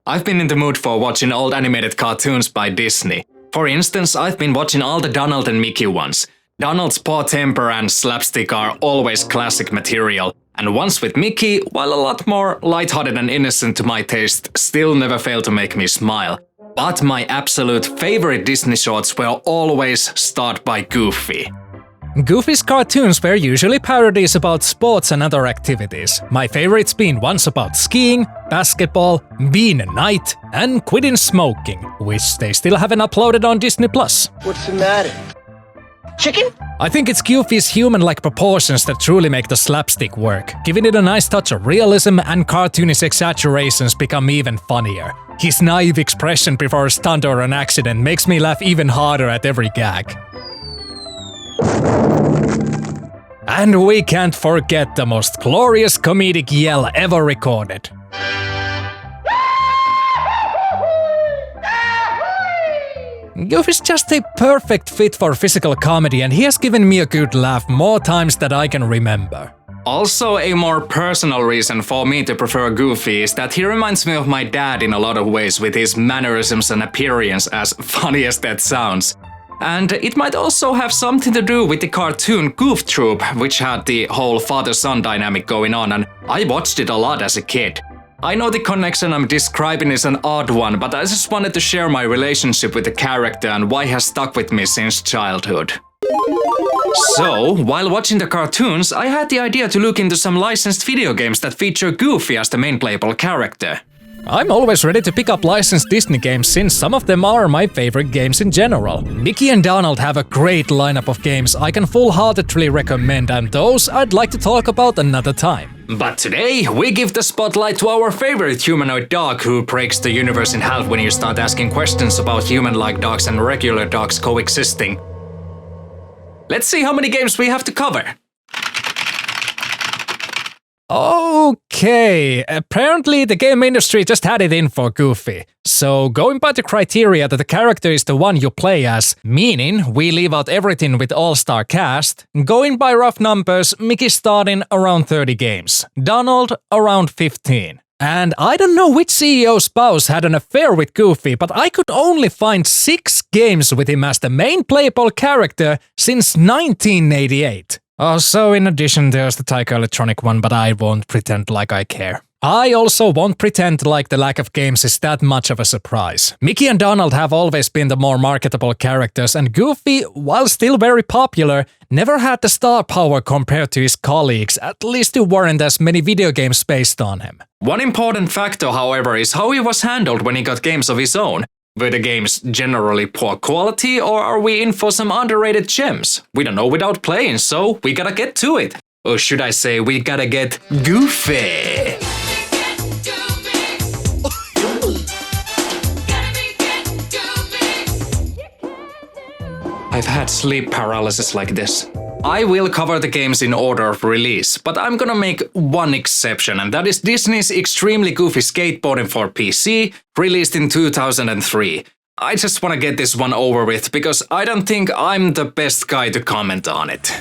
I've been in the mood for watching old animated cartoons by Disney. For instance, I've been watching all the Donald and Mickey ones. Donald's poor temper and slapstick are always classic material, and ones with Mickey, while a lot more lighthearted and innocent to my taste, still never fail to make me smile. But my absolute favorite Disney shorts will always start by Goofy. Goofy's cartoons were usually parodies about sports and other activities, my favorites being ones about skiing, basketball, being a knight, and quitting smoking, which they still haven't uploaded on Disney+. What's the matter? Chicken? I think it's Goofy's human-like proportions that truly make the slapstick work, giving it a nice touch of realism, and cartoonish exaggerations become even funnier. His naive expression before a stunt or an accident makes me laugh even harder at every gag. And we can't forget the most glorious comedic yell ever recorded. Goofy's just a perfect fit for physical comedy, and he has given me a good laugh more times than I can remember. Also, a more personal reason for me to prefer Goofy is that he reminds me of my dad in a lot of ways with his mannerisms and appearance, as funny as that sounds. And it might also have something to do with the cartoon Goof Troop, which had the whole father-son dynamic going on, and I watched it a lot as a kid. I know the connection I'm describing is an odd one, but I just wanted to share my relationship with the character and why it has stuck with me since childhood. So, while watching the cartoons, I had the idea to look into some licensed video games that feature Goofy as the main playable character. I'm always ready to pick up licensed Disney games since some of them are my favorite games in general. Mickey and Donald have a great lineup of games I can full-heartedly recommend, and those I'd like to talk about another time. But today, we give the spotlight to our favorite humanoid dog who breaks the universe in half when you start asking questions about human-like dogs and regular dogs coexisting. Let's see how many games we have to cover. Okay, apparently the game industry just had it in for Goofy. So going by the criteria that the character is the one you play as, meaning we leave out everything with all-star cast, going by rough numbers, Mickey starting around 30 games, Donald around 15. And I don't know which CEO spouse had an affair with Goofy, but I could only find 6 games with him as the main playable character since 1988. Also, in addition, there's the Taika Electronic one, but I won't pretend like I care. I also won't pretend like the lack of games is that much of a surprise. Mickey and Donald have always been the more marketable characters, and Goofy, while still very popular, never had the star power compared to his colleagues, at least to warrant as many video games based on him. One important factor, however, is how he was handled when he got games of his own. Were the games generally poor quality, or are we in for some underrated gems? We don't know without playing, so we gotta get to it. Or should I say, we gotta get goofy. I've had sleep paralysis like this. I will cover the games in order of release, but I'm gonna make one exception, and that is Disney's extremely goofy Skateboarding for PC, released in 2003. I just wanna get this one over with, because I don't think I'm the best guy to comment on it.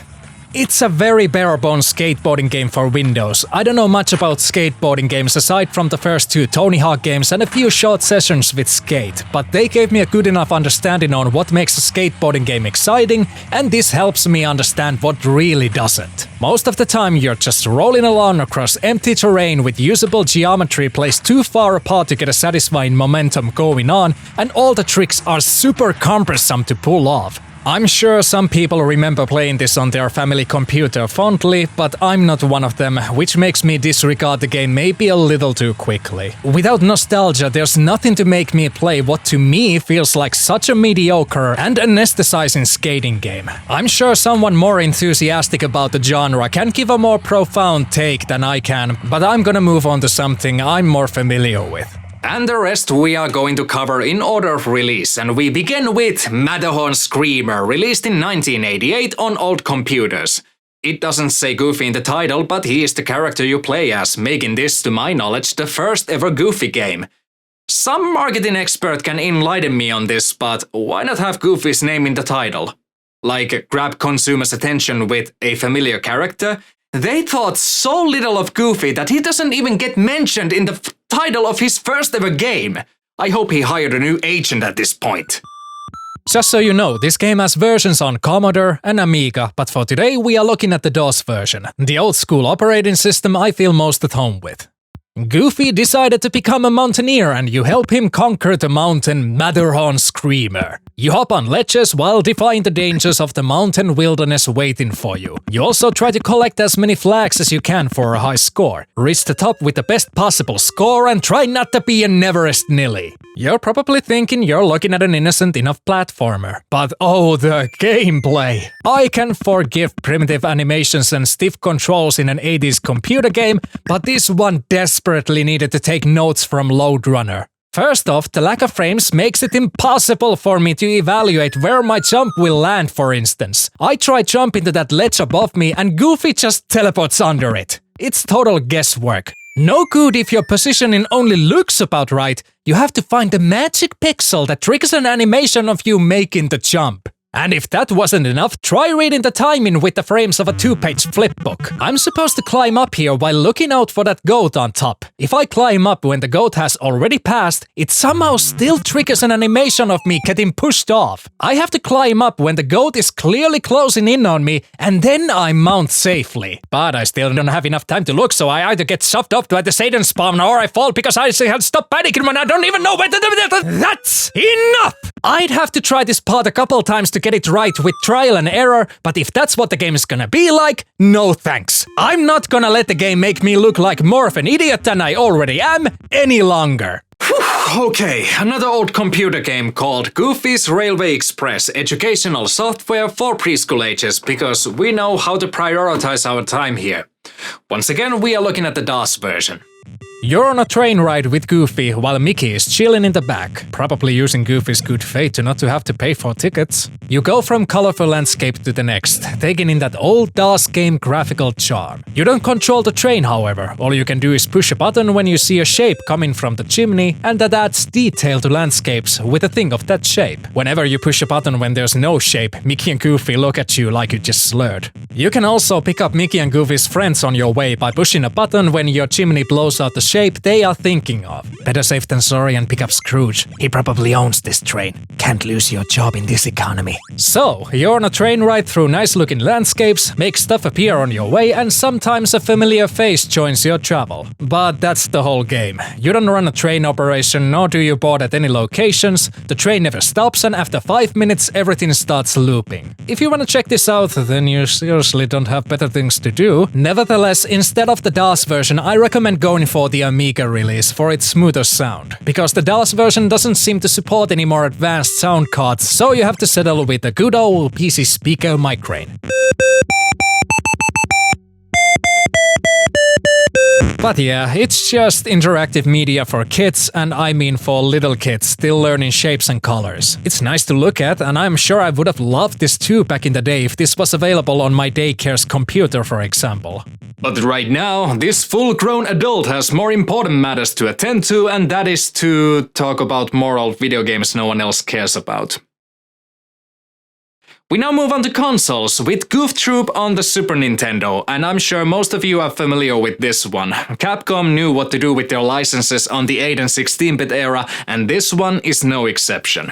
It's a very bare-bones skateboarding game for Windows. I don't know much about skateboarding games aside from the first 2 Tony Hawk games and a few short sessions with Skate, but they gave me a good enough understanding on what makes a skateboarding game exciting, and this helps me understand what really doesn't. Most of the time you're just rolling along across empty terrain with usable geometry placed too far apart to get a satisfying momentum going on, and all the tricks are super cumbersome to pull off. I'm sure some people remember playing this on their family computer fondly, but I'm not one of them, which makes me disregard the game maybe a little too quickly. Without nostalgia, there's nothing to make me play what to me feels like such a mediocre and anesthetizing skating game. I'm sure someone more enthusiastic about the genre can give a more profound take than I can, but I'm gonna move on to something I'm more familiar with. And the rest we are going to cover in order of release, and we begin with Matterhorn Screamer, released in 1988 on old computers. It doesn't say Goofy in the title, but he is the character you play as, making this, to my knowledge, the first ever Goofy game. Some marketing expert can enlighten me on this, but why not have Goofy's name in the title? Like, grab consumers' attention with a familiar character? They thought so little of Goofy that he doesn't even get mentioned in the title of his first ever game. I hope he hired a new agent at this point. Just so you know, this game has versions on Commodore and Amiga, but for today we are looking at the DOS version, the old school operating system I feel most at home with. Goofy decided to become a mountaineer and you help him conquer the mountain Matterhorn Screamer. You hop on ledges while defying the dangers of the mountain wilderness waiting for you. You also try to collect as many flags as you can for a high score. Reach the top with the best possible score and try not to be an Everest Nilly. You're probably thinking you're looking at an innocent enough platformer. But oh, the gameplay! I can forgive primitive animations and stiff controls in an 80s computer game, but this one desperately needed to take notes from Lode Runner. First off, the lack of frames makes it impossible for me to evaluate where my jump will land, for instance. I try jumping to that ledge above me and Goofy just teleports under it. It's total guesswork. No good if your positioning only looks about right. You have to find the magic pixel that triggers an animation of you making the jump. And if that wasn't enough, try reading the timing with the frames of a 2-page flipbook. I'm supposed to climb up here while looking out for that goat on top. If I climb up when the goat has already passed, it somehow still triggers an animation of me getting pushed off. I have to climb up when the goat is clearly closing in on me, and then I mount safely. But I still don't have enough time to look, so I either get shoved off to the Satan spawn or I fall because I had stopped panicking when I don't even know where to do it. That's enough! I'd have to try this part a couple times to get it right with trial and error, but if that's what the game is gonna be like, no thanks. I'm not gonna let the game make me look like more of an idiot than I already am any longer. Okay, another old computer game called Goofy's Railway Express, educational software for preschool ages, because we know how to prioritize our time here. Once again, we are looking at the DOS version. You're on a train ride with Goofy while Mickey is chilling in the back, probably using Goofy's good fate to not to have to pay for tickets. You go from colorful landscape to the next, taking in that old DOS game graphical charm. You don't control the train, however. All you can do is push a button when you see a shape coming from the chimney, and that adds detail to landscapes with a thing of that shape. Whenever you push a button when there's no shape, Mickey and Goofy look at you like you just slurred. You can also pick up Mickey and Goofy's friends on your way by pushing a button when your chimney blows out the shape they are thinking of. Better safe than sorry and pick up Scrooge. He probably owns this train. Can't lose your job in this economy. So, you're on a train ride through nice looking landscapes, make stuff appear on your way, and sometimes a familiar face joins your travel. But that's the whole game. You don't run a train operation, nor do you board at any locations. The train never stops, and after 5 minutes everything starts looping. If you wanna check this out, then you seriously don't have better things to do. Nevertheless, instead of the DOS version, I recommend going for the Amiga release for its smoother sound, because the DOS version doesn't seem to support any more advanced sound cards, so you have to settle with the good old PC speaker migraine. But yeah, it's just interactive media for kids, and I mean for little kids still learning shapes and colors. It's nice to look at, and I'm sure I would have loved this too back in the day if this was available on my daycare's computer, for example. But right now, this full-grown adult has more important matters to attend to, and that is to talk about moral video games no one else cares about. We now move on to consoles, with Goof Troop on the Super Nintendo, and I'm sure most of you are familiar with this one. Capcom knew what to do with their licenses on the 8 and 16-bit era, and this one is no exception.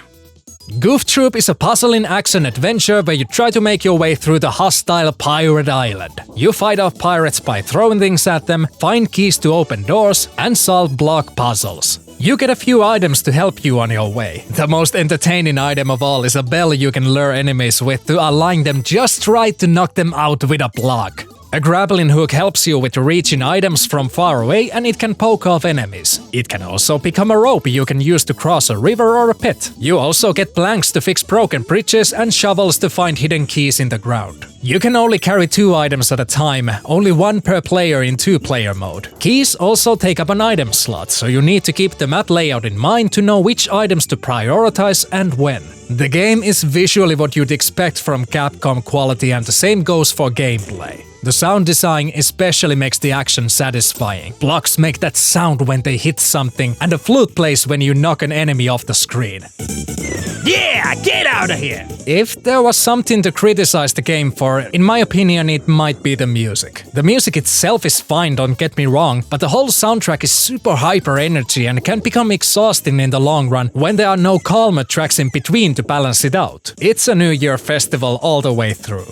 Goof Troop is a puzzling action-adventure where you try to make your way through the hostile pirate island. You fight off pirates by throwing things at them, find keys to open doors, and solve block puzzles. You get a few items to help you on your way. The most entertaining item of all is a bell you can lure enemies with to align them just right to knock them out with a block. A grappling hook helps you with reaching items from far away, and it can poke off enemies. It can also become a rope you can use to cross a river or a pit. You also get planks to fix broken bridges and shovels to find hidden keys in the ground. You can only carry 2 items at a time, only 1 per player in 2-player mode. Keys also take up an item slot, so you need to keep the map layout in mind to know which items to prioritize and when. The game is visually what you'd expect from Capcom quality, and the same goes for gameplay. The sound design especially makes the action satisfying. Blocks make that sound when they hit something, and a flute plays when you knock an enemy off the screen. Yeah, get out of here! If there was something to criticize the game for, in my opinion, it might be the music. The music itself is fine, don't get me wrong, but the whole soundtrack is super hyper energy and can become exhausting in the long run when there are no calmer tracks in between to balance it out. It's a New Year festival all the way through.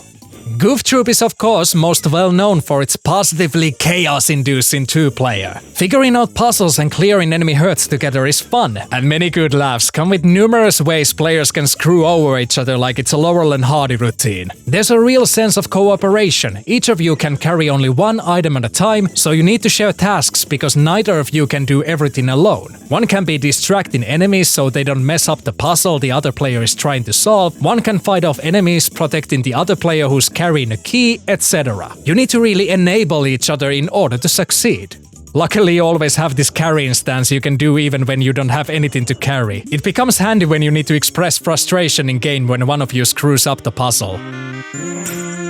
Goof Troop is of course most well known for its positively chaos-inducing two-player. Figuring out puzzles and clearing enemy hurts together is fun, and many good laughs come with numerous ways players can screw over each other like it's a Laurel and Hardy routine. There's a real sense of cooperation. Each of you can carry only one item at a time, so you need to share tasks because neither of you can do everything alone. One can be distracting enemies so they don't mess up the puzzle the other player is trying to solve. One can fight off enemies, protecting the other player who's carrying a key, etc. You need to really enable each other in order to succeed. Luckily, you always have this carrying stance you can do even when you don't have anything to carry. It becomes handy when you need to express frustration in game when one of you screws up the puzzle.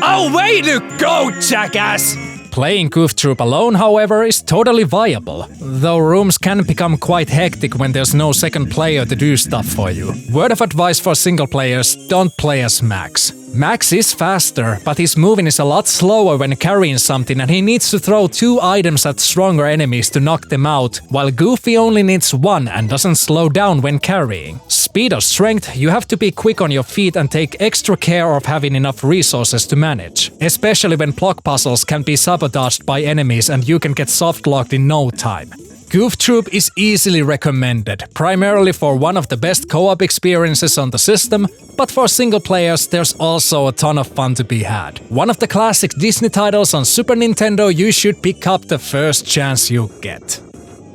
Oh, way to go, jackass! Playing Goof Troop alone, however, is totally viable, though rooms can become quite hectic when there's no second player to do stuff for you. Word of advice for single players, don't play as Max. Max is faster, but his moving is a lot slower when carrying something and he needs to throw 2 items at stronger enemies to knock them out, while Goofy only needs 1 and doesn't slow down when carrying. Speed or strength, you have to be quick on your feet and take extra care of having enough resources to manage, especially when block puzzles can be sabotaged by enemies and you can get soft-locked in no time. Goof Troop is easily recommended, primarily for one of the best co-op experiences on the system, but for single players there's also a ton of fun to be had. One of the classic Disney titles on Super Nintendo you should pick up the first chance you get.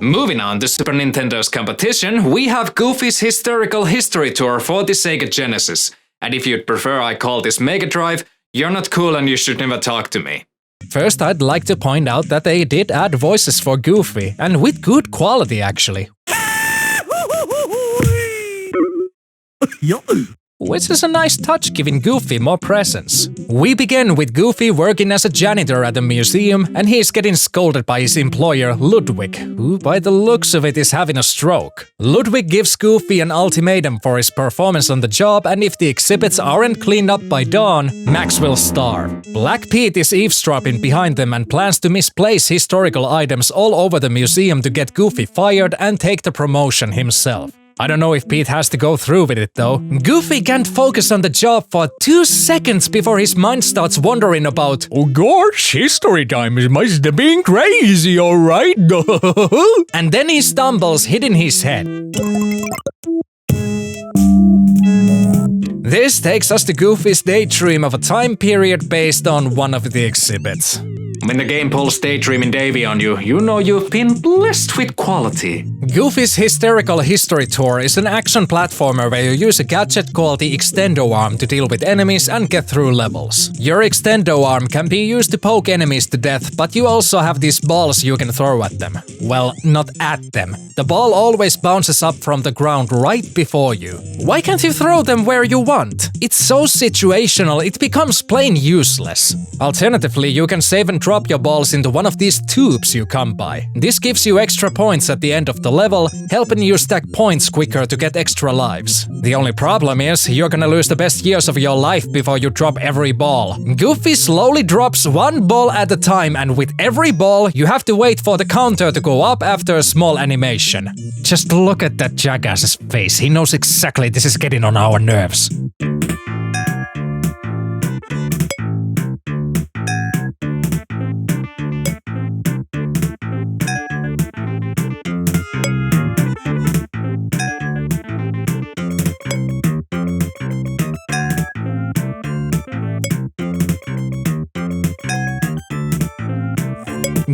Moving on to Super Nintendo's competition, we have Goofy's Hysterical History Tour for the Sega Genesis. And if you'd prefer I call this Mega Drive, you're not cool and you should never talk to me. First, I'd like to point out that they did add voices for Goofy, and with good quality actually. Which is a nice touch, giving Goofy more presence. We begin with Goofy working as a janitor at a museum, and he's getting scolded by his employer Ludwig, who by the looks of it is having a stroke. Ludwig gives Goofy an ultimatum for his performance on the job, and if the exhibits aren't cleaned up by dawn, Max will starve. Black Pete is eavesdropping behind them and plans to misplace historical items all over the museum to get Goofy fired and take the promotion himself. I don't know if Pete has to go through with it though. Goofy can't focus on the job for 2 seconds before his mind starts wondering about, oh gosh, history time must have been crazy, alright? And then he stumbles, hitting his head. This takes us to Goofy's daydream of a time period based on one of the exhibits. When the game pulls Daydreaming Davy on you, you know you've been blessed with quality. Goofy's Hysterical History Tour is an action platformer where you use a gadget called the Extendo Arm to deal with enemies and get through levels. Your Extendo Arm can be used to poke enemies to death, but you also have these balls you can throw at them. Well, not at them. The ball always bounces up from the ground right before you. Why can't you throw them where you want? It's so situational, it becomes plain useless. Alternatively, you can save and drop your balls into one of these tubes you come by. This gives you extra points at the end of the level, helping you stack points quicker to get extra lives. The only problem is, you're gonna lose the best years of your life before you drop every ball. Goofy slowly drops 1 ball at a time, and with every ball, you have to wait for the counter to go up after a small animation. Just look at that jackass's face, he knows exactly this is getting on our nerves.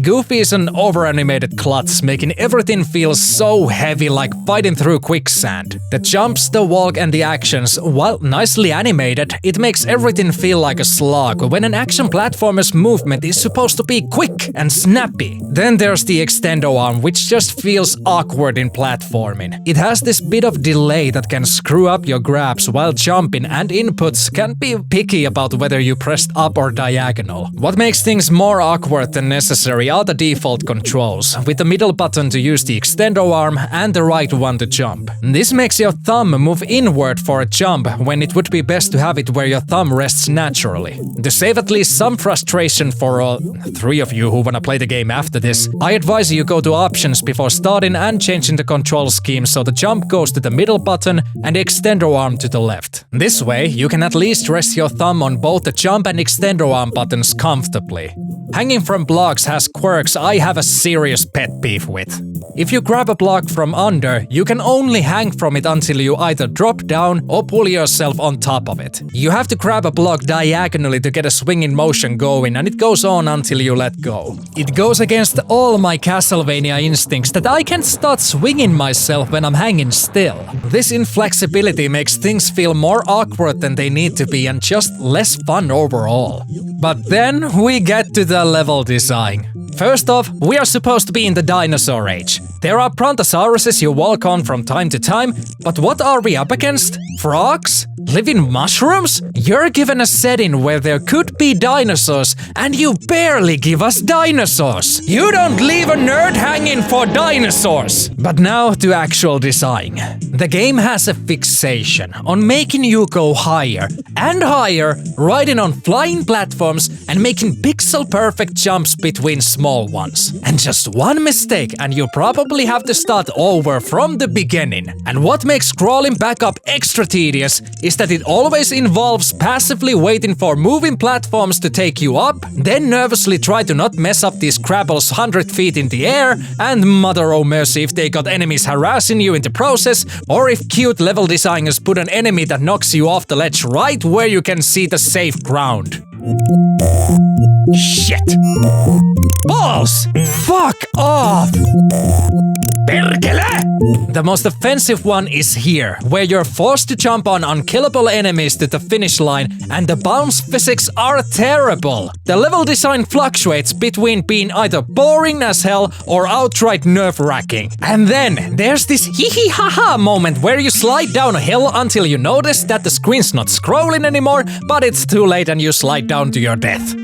Goofy is an over-animated klutz, making everything feel so heavy like fighting through quicksand. The jumps, the walk and the actions, while nicely animated, it makes everything feel like a slog when an action platformer's movement is supposed to be quick and snappy. Then there's the extendo arm, which just feels awkward in platforming. It has this bit of delay that can screw up your grabs while jumping, and inputs can be picky about whether you pressed up or diagonal. What makes things more awkward than necessary are the default controls, with the middle button to use the extendo arm and the right one to jump. This makes your thumb move inward for a jump when it would be best to have it where your thumb rests naturally. To save at least some frustration for all 3 of you who wanna play the game after this, I advise you go to options before starting and changing the control scheme so the jump goes to the middle button and extendo arm to the left. This way, you can at least rest your thumb on both the jump and extendo arm buttons comfortably. Hanging from blocks has quirks I have a serious pet peeve with. If you grab a block from under, you can only hang from it until you either drop down or pull yourself on top of it. You have to grab a block diagonally to get a swinging motion going, and it goes on until you let go. It goes against all my Castlevania instincts that I can't start swinging myself when I'm hanging still. This inflexibility makes things feel more awkward than they need to be and just less fun overall. But then we get to the level design. First off, we are supposed to be in the dinosaur age. There are brontosauruses you walk on from time to time, but what are we up against? Frogs? Living mushrooms? You're given a setting where there could be dinosaurs, and you barely give us dinosaurs. You don't leave a nerd hanging for dinosaurs. But now to actual design. The game has a fixation on making you go higher and higher, riding on flying platforms and making pixel-perfect jumps between small ones. And just one mistake and you probably have to start over from the beginning. And what makes crawling back up extra tedious is that it always involves passively waiting for moving platforms to take you up, then nervously try to not mess up these crabbles 100 feet in the air, and mother oh mercy if they got enemies harassing you in the process, or if cute level designers put an enemy that knocks you off the ledge right where you can see the safe ground. Shit. Balls! Fuck off! Perkele! The most offensive one is here, where you're forced to jump on unkillable enemies to the finish line, and the bounce physics are terrible. The level design fluctuates between being either boring as hell or outright nerve-wracking. And then there's this hee-hee-ha-ha moment where you slide down a hill until you notice that the screen's not scrolling anymore, but it's too late and you slide down to your death.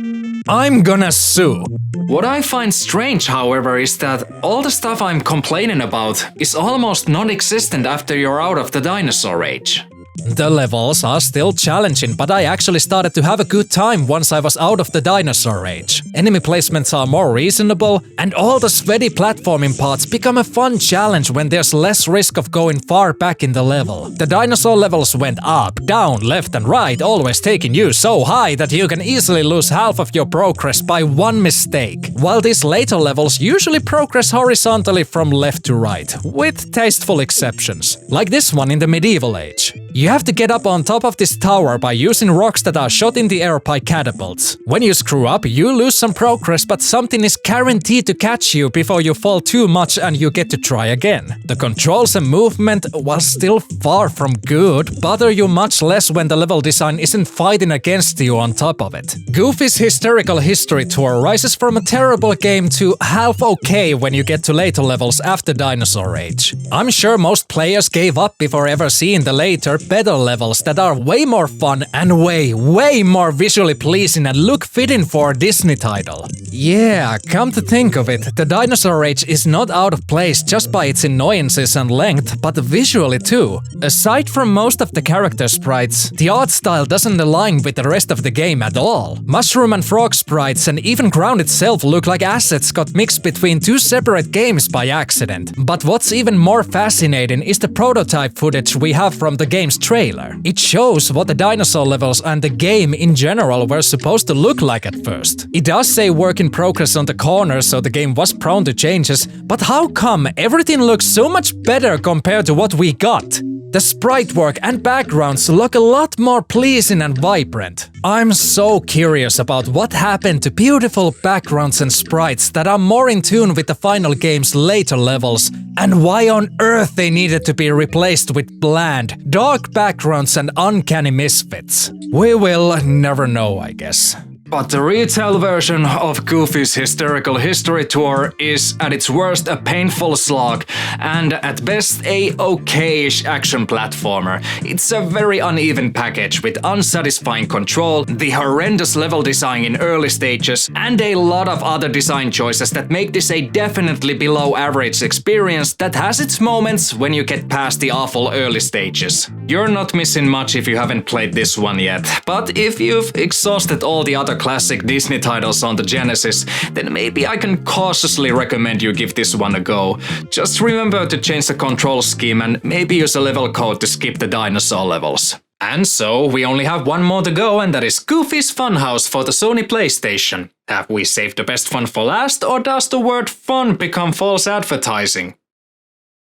I'm gonna sue. What I find strange, however, is that all the stuff I'm complaining about is almost non-existent after you're out of the dinosaur age. The levels are still challenging, but I actually started to have a good time once I was out of the dinosaur age. Enemy placements are more reasonable, and all the sweaty platforming parts become a fun challenge when there's less risk of going far back in the level. The dinosaur levels went up, down, left and right, always taking you so high that you can easily lose half of your progress by one mistake, while these later levels usually progress horizontally from left to right, with tasteful exceptions, like this one in the medieval age. You have to get up on top of this tower by using rocks that are shot in the air by catapults. When you screw up, you lose some progress, but something is guaranteed to catch you before you fall too much and you get to try again. The controls and movement, while still far from good, bother you much less when the level design isn't fighting against you on top of it. Goofy's Hysterical history tour rises from a terrible game to half okay when you get to later levels after Dinosaur Age. I'm sure most players gave up before ever seeing the later, better levels that are way more fun and way more visually pleasing and look fitting for a Disney title. Yeah, come to think of it, the Dinosaur Age is not out of place just by its annoyances and length, but visually too. Aside from most of the character sprites, the art style doesn't align with the rest of the game at all. Mushroom and frog sprites and even ground itself look like assets got mixed between two separate games by accident. But what's even more fascinating is the prototype footage we have from the game's trailer. It shows what the dinosaur levels and the game in general were supposed to look like at first. It does say work in progress on the corners, so the game was prone to changes, but how come everything looks so much better compared to what we got? The sprite work and backgrounds look a lot more pleasing and vibrant. I'm so curious about what happened to beautiful backgrounds and sprites that are more in tune with the final game's later levels, and why on earth they needed to be replaced with bland, dark backgrounds and uncanny misfits. We will never know, I guess. But the retail version of Goofy's Hysterical History Tour is at its worst a painful slog, and at best a okay-ish action platformer. It's a very uneven package with unsatisfying control, the horrendous level design in early stages, and a lot of other design choices that make this a definitely below average experience that has its moments when you get past the awful early stages. You're not missing much if you haven't played this one yet, but if you've exhausted all the other classic Disney titles on the Genesis, then maybe I can cautiously recommend you give this one a go. Just remember to change the control scheme and maybe use a level code to skip the dinosaur levels. And so, we only have one more to go, and that is Goofy's Funhouse for the Sony PlayStation. Have we saved the best fun for last, or does the word fun become false advertising?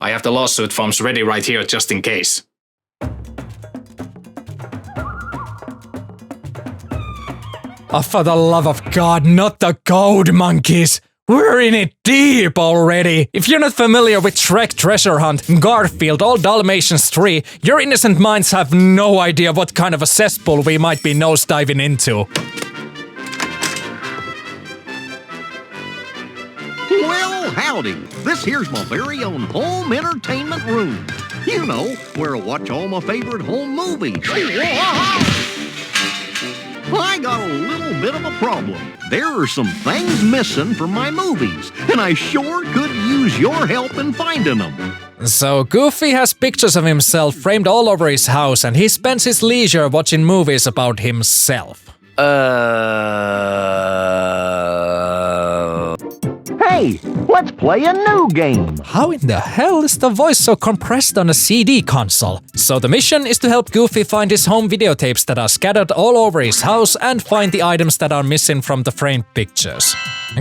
I have the lawsuit forms ready right here just in case. Oh, for the love of God, not the code, monkeys! We're in it deep already! If you're not familiar with Shrek Treasure Hunt, Garfield, or Dalmatians 3, your innocent minds have no idea what kind of a cesspool we might be nosediving into. Well, howdy. This here's my very own home entertainment room. You know, where I watch all my favorite home movies. I got a little bit of a problem. There are some things missing from my movies, and I sure could use your help in finding them. So, Goofy has pictures of himself framed all over his house, and he spends his leisure watching movies about himself. Hey, let's play a new game. How in the hell is the voice so compressed on a CD console? So the mission is to help Goofy find his home videotapes that are scattered all over his house and find the items that are missing from the framed pictures.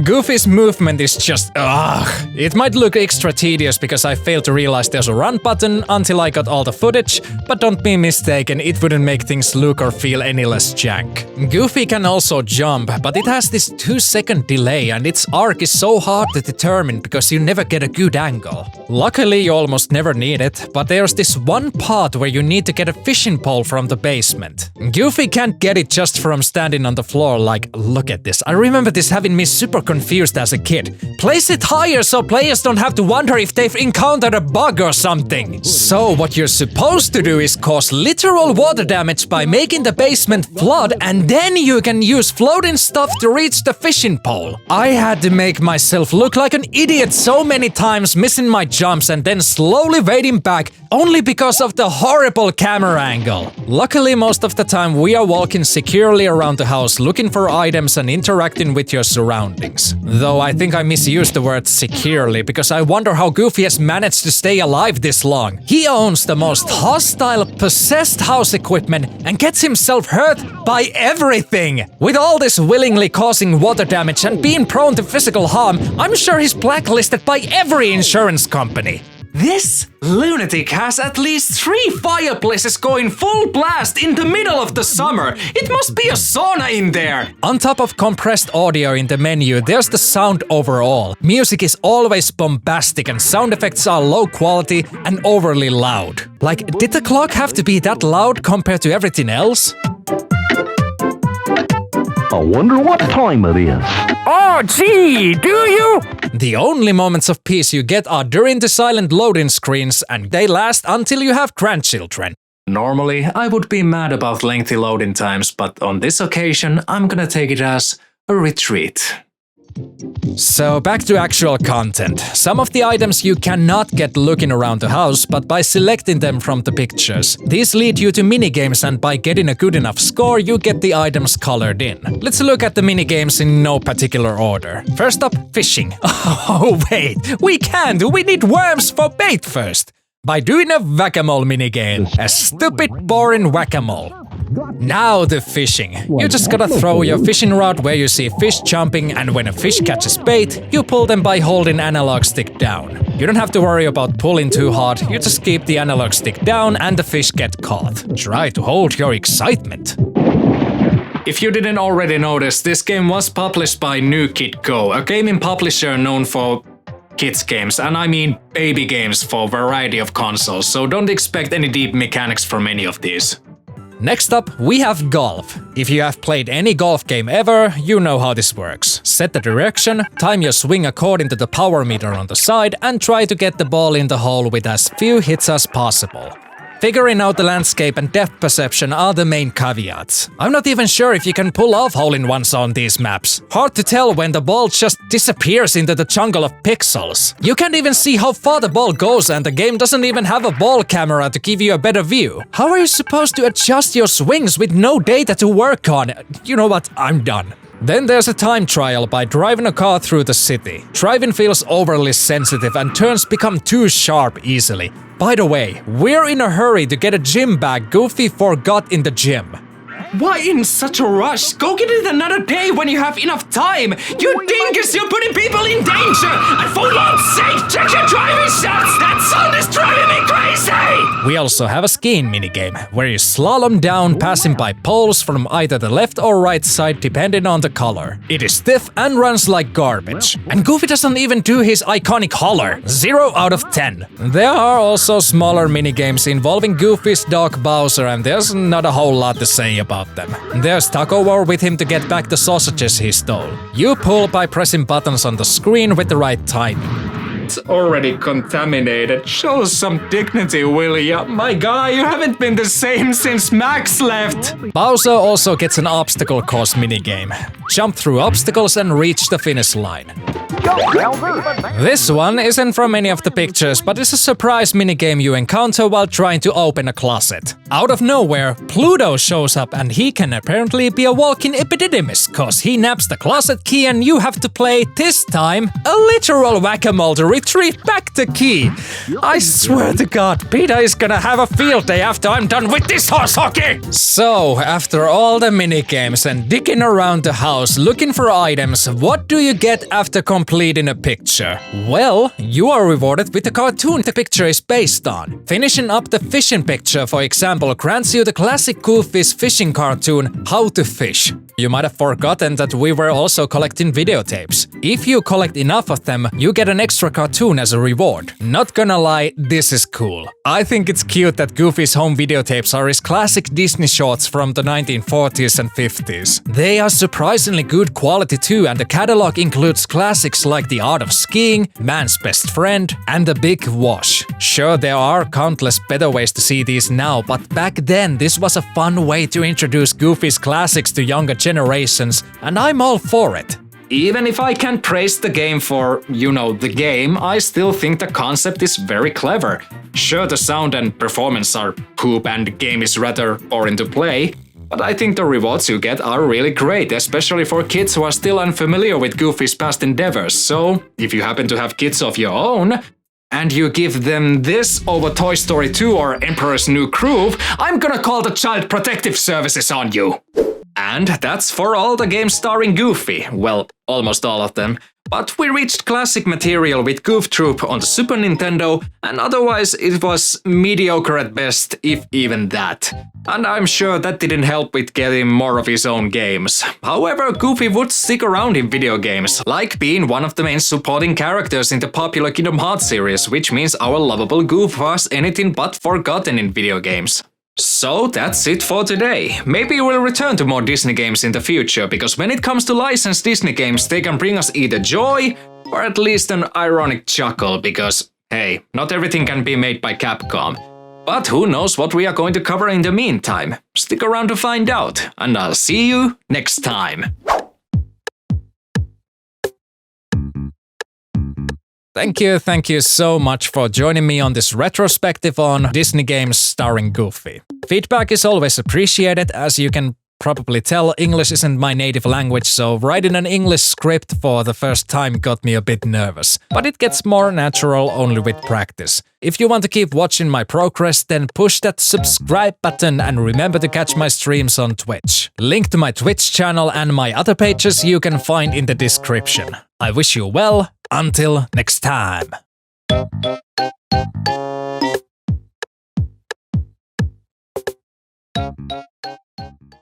Goofy's movement is just ugh. It might look extra tedious because I failed to realize there's a run button until I got all the footage, but don't be mistaken, it wouldn't make things look or feel any less jank. Goofy can also jump, but it has this 2-second delay and its arc is so hard to determine because you never get a good angle. Luckily, you almost never need it, but there's this one part where you need to get a fishing pole from the basement. Goofy can't get it just from standing on the floor like, look at this. I remember this having me super confused as a kid. Place it higher so players don't have to wonder if they've encountered a bug or something. So what you're supposed to do is cause literal water damage by making the basement flood, and then you can use floating stuff to reach the fishing pole. I had to make myself look like an idiot so many times, missing my jumps and then slowly wading back only because of the horrible camera angle. Luckily, most of the time we are walking securely around the house looking for items and interacting with your surroundings. Though I think I misused the word securely because I wonder how Goofy has managed to stay alive this long. He owns the most hostile, possessed house equipment and gets himself hurt by everything. With all this willingly causing water damage and being prone to physical harm, I'm sure he's blacklisted by every insurance company. This lunatic has at least 3 fireplaces going full blast in the middle of the summer. It must be a sauna in there. On top of compressed audio in the menu, there's the sound overall. Music is always bombastic and sound effects are low quality and overly loud. Like, did the clock have to be that loud compared to everything else? I wonder what time it is. Oh, gee, do you? The only moments of peace you get are during the silent loading screens, and they last until you have grandchildren. Normally, I would be mad about lengthy loading times, but on this occasion, I'm gonna take it as a retreat. So back to actual content. Some of the items you cannot get looking around the house, but by selecting them from the pictures. These lead you to minigames, and by getting a good enough score, you get the items colored in. Let's look at the minigames in no particular order. First up, fishing. Oh wait, we can't! We need worms for bait first! By doing a whack-a-mole minigame. A stupid, boring whack-a-mole. Now the fishing. You just gotta throw your fishing rod where you see fish jumping, and when a fish catches bait, you pull them by holding analog stick down. You don't have to worry about pulling too hard, you just keep the analog stick down and the fish get caught. Try to hold your excitement. If you didn't already notice, this game was published by New Kid Go, a gaming publisher known for kids games, and I mean baby games for a variety of consoles, so don't expect any deep mechanics from any of these. Next up, we have golf. If you have played any golf game ever, you know how this works. Set the direction, time your swing according to the power meter on the side, and try to get the ball in the hole with as few hits as possible. Figuring out the landscape and depth perception are the main caveats. I'm not even sure if you can pull off hole-in-ones on these maps. Hard to tell when the ball just disappears into the jungle of pixels. You can't even see how far the ball goes, and the game doesn't even have a ball camera to give you a better view. How are you supposed to adjust your swings with no data to work on? You know what? I'm done. Then there's a time trial by driving a car through the city. Driving feels overly sensitive and turns become too sharp easily. By the way, we're in a hurry to get a gym bag Goofy forgot in the gym. Why in such a rush? Go get it another day when you have enough time! You dingus, you're putting people in danger! And for Lord's sake, check your driving shots! That sound is driving me crazy! We also have a skiing minigame, where you slalom down passing by poles from either the left or right side depending on the color. It is stiff and runs like garbage. And Goofy doesn't even do his iconic holler. 0 out of 10. There are also smaller minigames involving Goofy's dog Bowser, and there's not a whole lot to say about them. There's Taco War with him to get back the sausages he stole. You pull by pressing buttons on the screen with the right timing. It's already contaminated. Show some dignity, will ya? My guy, you haven't been the same since Max left! Bowser also gets an obstacle course minigame. Jump through obstacles and reach the finish line. This one isn't from any of the pictures, but it's a surprise minigame you encounter while trying to open a closet. Out of nowhere, Pluto shows up and he can apparently be a walking epididymis, cause he naps the closet key and you have to play, this time, a literal whack-a-mole to retrieve back the key. I swear to God, Peter is gonna have a field day after I'm done with this horse hockey! So, after all the minigames and digging around the house looking for items, what do you get after completing a picture? Well, you are rewarded with the cartoon the picture is based on. Finishing up the fishing picture, for example, grants you the classic Goofy's fishing cartoon, How to Fish. You might have forgotten that we were also collecting videotapes. If you collect enough of them, you get an extra cartoon as a reward. Not gonna lie, this is cool. I think it's cute that Goofy's home videotapes are his classic Disney shorts from the 1940s and 50s. They are surprisingly good quality too, and the catalog includes classics like The Art of Skiing, Man's Best Friend, and The Big Wash. Sure, there are countless better ways to see these now, but back then this was a fun way to introduce Goofy's classics to younger generations, and I'm all for it. Even if I can't praise the game for, the game, I still think the concept is very clever. Sure, the sound and performance are poop and the game is rather boring to play, but I think the rewards you get are really great, especially for kids who are still unfamiliar with Goofy's past endeavors. So, if you happen to have kids of your own, and you give them this over Toy Story 2 or Emperor's New Groove, I'm gonna call the Child Protective Services on you. And that's for all the games starring Goofy. Well, almost all of them. But we reached classic material with Goof Troop on the Super Nintendo, and otherwise it was mediocre at best, if even that. And I'm sure that didn't help with getting more of his own games. However, Goofy would stick around in video games, like being one of the main supporting characters in the popular Kingdom Hearts series, which means our lovable Goof was anything but forgotten in video games. So that's it for today. Maybe we'll return to more Disney games in the future, because when it comes to licensed Disney games, they can bring us either joy or at least an ironic chuckle, because, hey, not everything can be made by Capcom. But who knows what we are going to cover in the meantime. Stick around to find out, and I'll see you next time. Thank you so much for joining me on this retrospective on Disney games starring Goofy. Feedback is always appreciated, as you can probably tell, English isn't my native language, so writing an English script for the first time got me a bit nervous. But it gets more natural only with practice. If you want to keep watching my progress, then push that subscribe button and remember to catch my streams on Twitch. Link to my Twitch channel and my other pages you can find in the description. I wish you well, until next time. Bye.